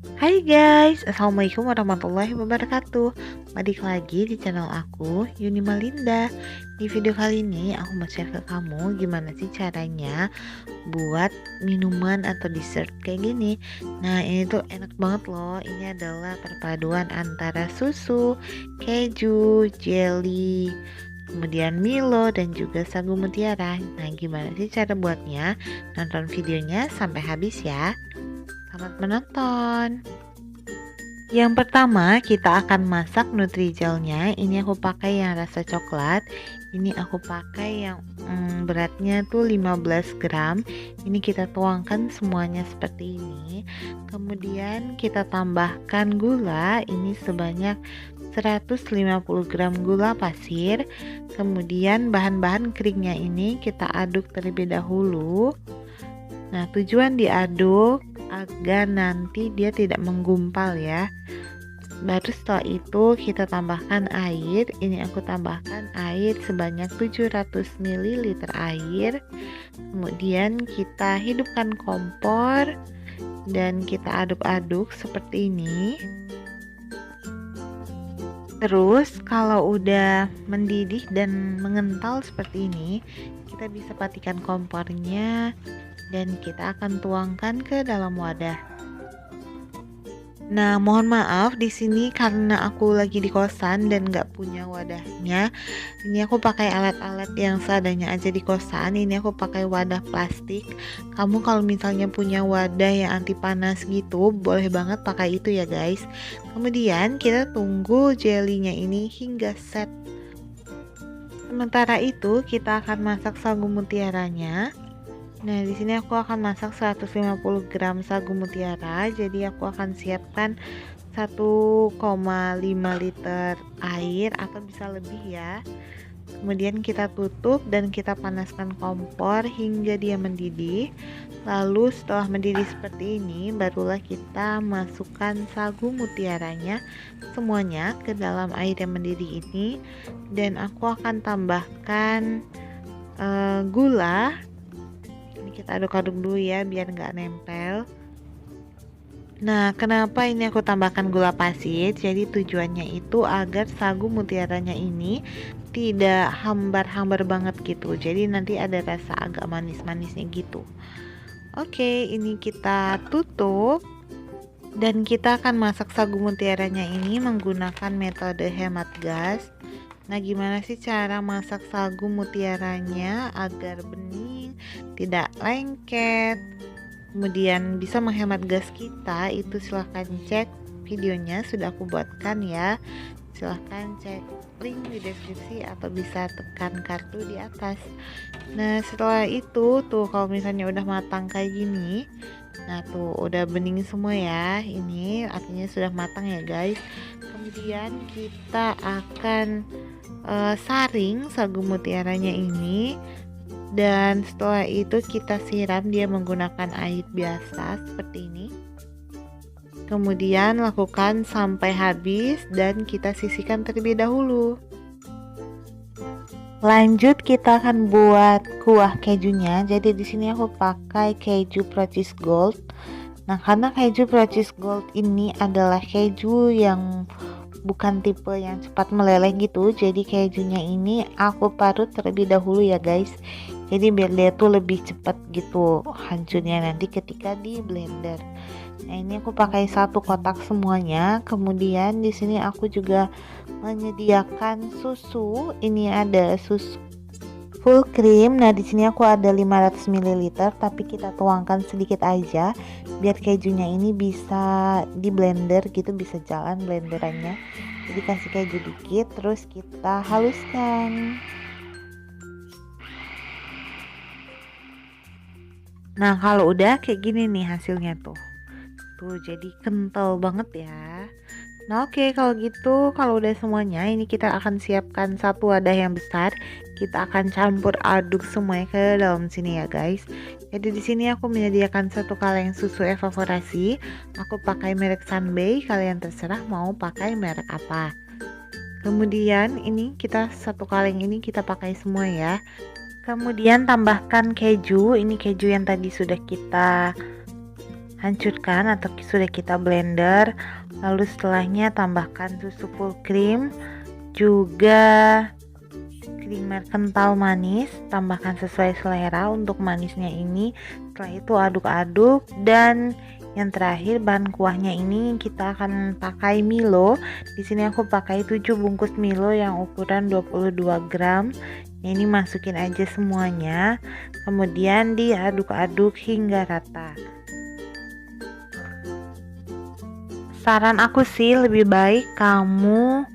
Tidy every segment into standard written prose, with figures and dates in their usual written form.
Hai guys, Assalamualaikum warahmatullahi wabarakatuh. Balik lagi di channel aku, Yuni Malinda. Di video kali ini aku mau share ke kamu gimana sih caranya buat minuman atau dessert kayak gini. Nah, ini tuh enak banget loh. Ini adalah perpaduan antara susu, keju, jelly, kemudian Milo dan juga sagu mutiara. Nah, gimana sih cara buatnya? Nonton videonya sampai habis ya. Selamat menonton. Yang pertama kita akan masak Nutrigelnya. Ini aku pakai yang rasa coklat. Ini aku pakai yang beratnya tuh 15 gram. Ini kita tuangkan semuanya seperti ini. Kemudian kita tambahkan gula. Ini sebanyak 150 gram gula pasir. Kemudian bahan-bahan keringnya ini kita aduk terlebih dahulu. Nah, tujuan diaduk agar nanti dia tidak menggumpal ya. Baru setelah itu kita tambahkan air. Ini aku tambahkan air sebanyak 700 ml air. Kemudian kita hidupkan kompor dan kita aduk-aduk seperti ini. Terus kalau udah mendidih dan mengental seperti ini, kita bisa matikan kompornya dan kita akan tuangkan ke dalam wadah. Nah, mohon maaf di sini karena aku lagi di kosan dan nggak punya wadahnya. Ini aku pakai alat-alat yang seadanya aja di kosan. Ini aku pakai wadah plastik. Kamu kalau misalnya punya wadah yang anti panas gitu, boleh banget pakai itu ya guys. Kemudian kita tunggu jelinya ini hingga set. Sementara itu kita akan masak sagu mutiaranya. Nah, di sini aku akan masak 150 gram sagu mutiara. Jadi aku akan siapkan 1,5 liter air atau bisa lebih ya. Kemudian kita tutup dan kita panaskan kompor hingga dia mendidih. Lalu setelah mendidih seperti ini, barulah kita masukkan sagu mutiaranya semuanya ke dalam air yang mendidih ini. Dan aku akan tambahkan gula. Kita aduk-aduk dulu ya biar nggak nempel. Nah, kenapa ini aku tambahkan gula pasir? Jadi tujuannya itu agar sagu mutiaranya ini tidak hambar-hambar banget gitu. Jadi nanti ada rasa agak manis-manisnya gitu. Oke, ini kita tutup dan kita akan masak sagu mutiaranya ini menggunakan metode hemat gas. Nah, gimana sih cara masak sagu mutiaranya agar bening, tidak lengket, kemudian bisa menghemat gas kita? Itu silahkan cek videonya sudah aku buatkan ya. Silahkan cek link di deskripsi atau bisa tekan kartu di atas. Nah, setelah itu tuh kalau misalnya udah matang kayak gini, nah tuh udah bening semua ya. Ini artinya sudah matang ya guys. Kemudian kita akan saring sagu mutiaranya ini, dan setelah itu kita siram dia menggunakan air biasa seperti ini. Kemudian lakukan sampai habis dan kita sisihkan terlebih dahulu. Lanjut kita akan buat kuah kejunya. Jadi di sini aku pakai keju Procis Gold. Nah, karena keju Procis Gold ini adalah keju yang bukan tipe yang cepat meleleh gitu, jadi kejunya ini aku parut terlebih dahulu ya guys. Jadi biar dia tuh lebih cepat gitu hancurnya nanti ketika di blender. Nah, ini aku pakai satu kotak semuanya. Kemudian di sini aku juga menyediakan susu. Ini ada susu full cream. Nah, di sini aku ada 500 ml, tapi kita tuangkan sedikit aja biar kejunya ini bisa di blender gitu, bisa jalan blenderannya. Jadi kasih keju dikit, terus kita haluskan. Nah, kalau udah kayak gini nih hasilnya tuh. Tuh, jadi kental banget ya. Nah, oke, kalau gitu, kalau udah semuanya, ini kita akan siapkan satu wadah yang besar. Kita akan campur aduk semuanya ke dalam sini ya, guys. Jadi di sini aku menyediakan satu kaleng susu evaporasi. Aku pakai merek Sunbay, kalian terserah mau pakai merek apa. Kemudian ini kita satu kaleng ini kita pakai semua ya. Kemudian tambahkan keju. Ini keju yang tadi sudah kita hancurkan atau sudah kita blender. Lalu setelahnya tambahkan susu full cream, juga creamer kental manis, tambahkan sesuai selera untuk manisnya ini. Setelah itu aduk-aduk, dan yang terakhir bahan kuahnya ini kita akan pakai Milo. Di sini aku pakai 7 bungkus Milo yang ukuran 22 gram. Ini masukin aja semuanya, kemudian diaduk-aduk hingga rata. Saran aku sih lebih baik kamu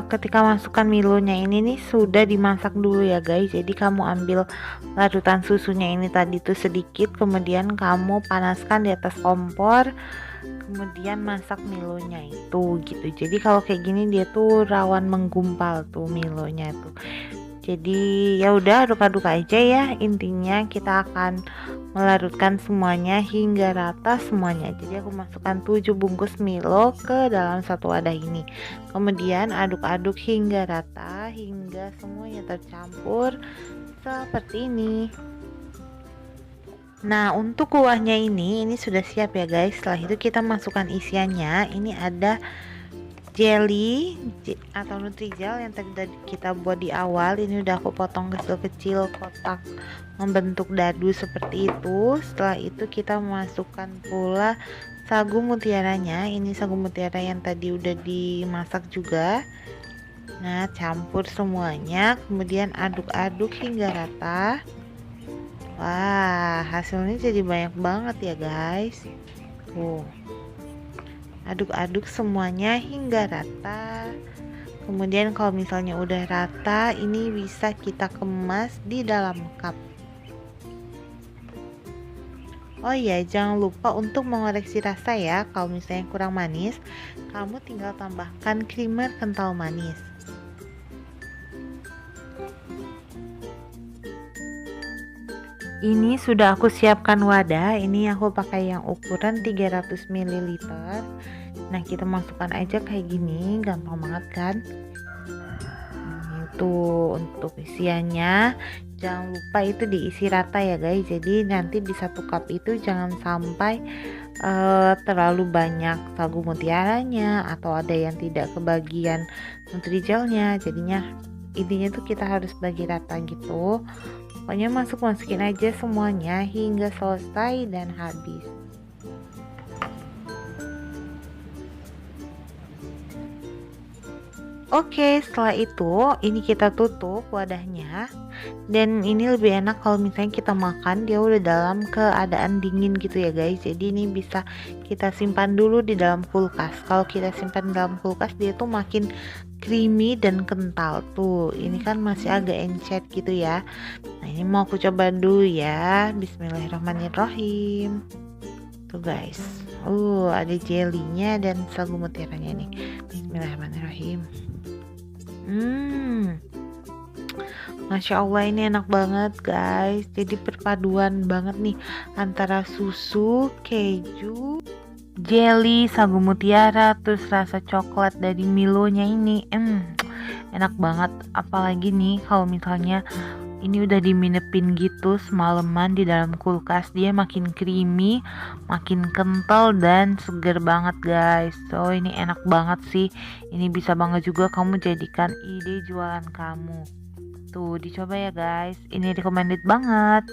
ketika masukkan Milonya ini nih sudah dimasak dulu ya guys. Jadi kamu ambil larutan susunya ini tadi tuh sedikit, kemudian kamu panaskan di atas kompor, kemudian masak Milonya itu gitu. Jadi kalau kayak gini dia tuh rawan menggumpal tuh Milonya tuh. Jadi ya udah aduk-aduk aja ya. Intinya kita akan melarutkan semuanya hingga rata semuanya. Jadi aku masukkan 7 bungkus Milo ke dalam satu wadah ini. Kemudian aduk-aduk hingga rata, hingga semuanya tercampur seperti ini. Nah, untuk kuahnya ini sudah siap ya guys. Setelah itu kita masukkan isiannya. Ini ada jelly atau Nutrijel yang tadi kita buat di awal. Ini udah aku potong kecil-kecil kotak membentuk dadu seperti itu. Setelah itu kita masukkan pula sagu mutiaranya. Ini sagu mutiara yang tadi udah dimasak juga. Nah, campur semuanya, kemudian aduk-aduk hingga rata. Wah, hasilnya jadi banyak banget ya guys. Tuh, aduk-aduk semuanya hingga rata. Kemudian kalau misalnya udah rata, ini bisa kita kemas di dalam cup. Oh iya, jangan lupa untuk mengoreksi rasa ya. Kalau misalnya kurang manis, kamu tinggal tambahkan creamer kental manis. Ini sudah aku siapkan wadah. Ini aku pakai yang ukuran 300 ml. Nah, kita masukkan aja kayak gini, gampang banget kan? Itu untuk isiannya. Jangan lupa itu diisi rata ya guys. Jadi nanti di satu cup itu jangan sampai terlalu banyak sagu mutiaranya atau ada yang tidak kebagian nutrijelnya. Jadinya intinya tuh kita harus bagi rata gitu. Pokoknya masukin aja semuanya hingga selesai dan habis. Oke, setelah itu ini kita tutup wadahnya. Dan ini lebih enak kalau misalnya kita makan dia udah dalam keadaan dingin gitu ya guys. Jadi ini bisa kita simpan dulu di dalam kulkas. Kalau kita simpan di dalam kulkas dia tuh makin creamy dan kental tuh. Ini kan masih agak encer gitu ya. Nah, ini mau aku coba dulu ya. Bismillahirrahmanirrahim. Tuh guys. Ada jelinya dan sagu mutiranya nih. Bismillahirrahmanirrahim. Masya Allah, ini enak banget guys. Jadi perpaduan banget nih antara susu, keju, jelly, sagu mutiara, terus rasa coklat dari Milonya ini. Enak banget. Apalagi nih kalau misalnya ini udah diminepin gitu semalaman di dalam kulkas, dia makin creamy, makin kental dan seger banget guys. So ini enak banget sih. Ini bisa banget juga kamu jadikan ide jualan kamu. Tuh dicoba ya guys. Ini recommended banget.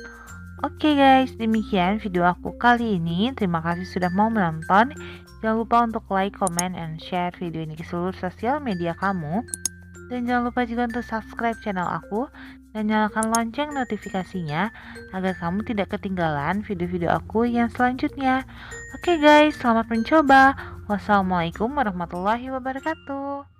Oke guys, demikian video aku kali ini. Terima kasih sudah mau menonton. Jangan lupa untuk like, comment, and share video ini ke seluruh sosial media kamu. Dan jangan lupa juga untuk subscribe channel aku dan nyalakan lonceng notifikasinya agar kamu tidak ketinggalan video-video aku yang selanjutnya. Oke guys, selamat mencoba. Wassalamualaikum warahmatullahi wabarakatuh.